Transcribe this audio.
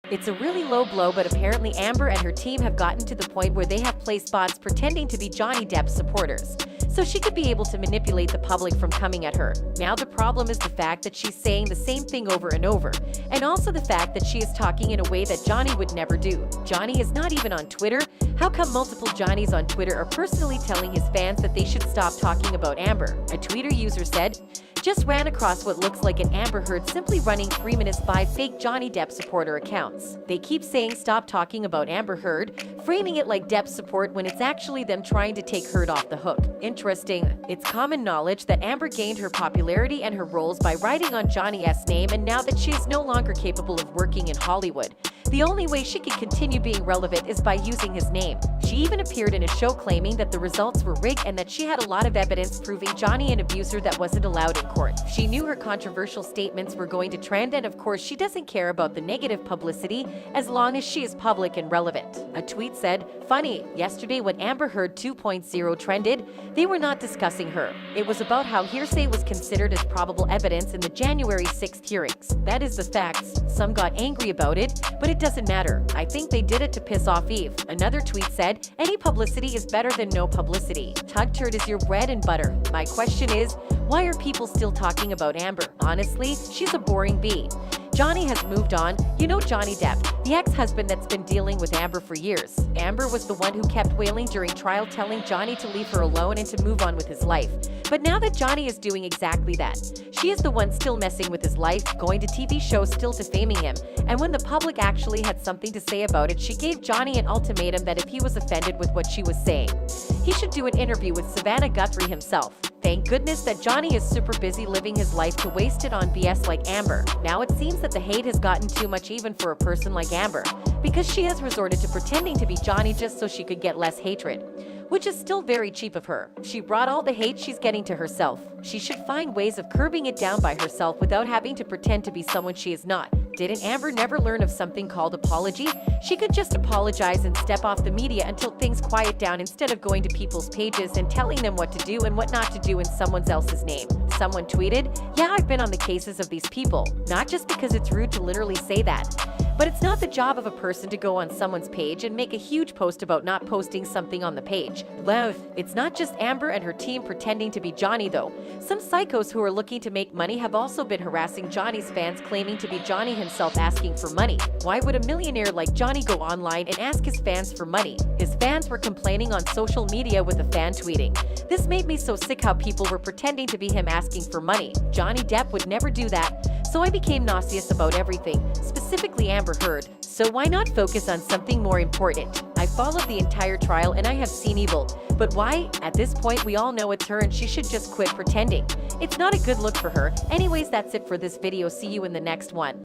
It's a really low blow, but apparently Amber and her team have gotten to the point where they have placed bots pretending to be Johnny Depp's supporters, so she could be able to manipulate the public from coming at her. Now the problem is the fact that she's saying the same thing over and over, and also the fact that she is talking in a way that Johnny would never do. Johnny is not even on Twitter. How come multiple Johnnies on Twitter are personally telling his fans that they should stop talking about Amber? A Twitter user said, "Just ran across what looks like an Amber Heard simply running 3-5 fake Johnny Depp supporter accounts. They keep saying stop talking about Amber Heard, framing it like Depp support when it's actually them trying to take Heard off the hook." Interesting. It's common knowledge that Amber gained her popularity and her roles by writing on Johnny's name, and now that she is no longer capable of working in Hollywood, the only way she can continue being relevant is by using his name. She even appeared in a show claiming that the results were rigged and that she had a lot of evidence proving Johnny an abuser that wasn't allowed in court. She knew her controversial statements were going to trend, and of course she doesn't care about the negative publicity as long as she is public and relevant. A tweet said, "Funny, yesterday when Amber Heard 2.0 trended, they were not discussing her. It was about how hearsay was considered as probable evidence in the January 6th hearings. That is the facts. Some got angry about it, but it doesn't matter. I think they did it to piss off Eve." Another tweet said, "Any publicity is better than no publicity. Tug turd is your bread and butter. My question is, why are people still talking about Amber? Honestly, she's a boring bee." Johnny has moved on. You know Johnny Depp, the ex-husband that's been dealing with Amber for years. Amber was the one who kept wailing during trial, telling Johnny to leave her alone and to move on with his life. But now that Johnny is doing exactly that, she is the one still messing with his life, going to TV shows, still defaming him. And when the public actually had something to say about it, she gave Johnny an ultimatum that if he was offended with what she was saying, he should do an interview with Savannah Guthrie himself. Thank goodness that Johnny is super busy living his life to waste it on BS like Amber. Now it seems that the hate has gotten too much even for a person like Amber, because she has resorted to pretending to be Johnny just so she could get less hatred, which is still very cheap of her. She brought all the hate she's getting to herself. She should find ways of curbing it down by herself without having to pretend to be someone she is not. Didn't Amber never learn of something called apology? She could just apologize and step off the media until things quiet down instead of going to people's pages and telling them what to do and what not to do in someone else's name. Someone tweeted, "Yeah, I've been on the cases of these people." Not just because it's rude to literally say that, but it's not the job of a person to go on someone's page and make a huge post about not posting something on the page. It's not just Amber and her team pretending to be Johnny though. Some psychos who are looking to make money have also been harassing Johnny's fans, claiming to be Johnny himself asking for money. Why would a millionaire like Johnny go online and ask his fans for money? His fans were complaining on social media with a fan tweeting, "This made me so sick how people were pretending to be him asking for money. Johnny Depp would never do that, so I became nauseous about everything, specifically Amber Heard. So why not focus on something more important?" I followed the entire trial and I have seen evil. But why? At this point we all know it's her and she should just quit pretending. It's not a good look for her. Anyways, that's it for this video. See you in the next one.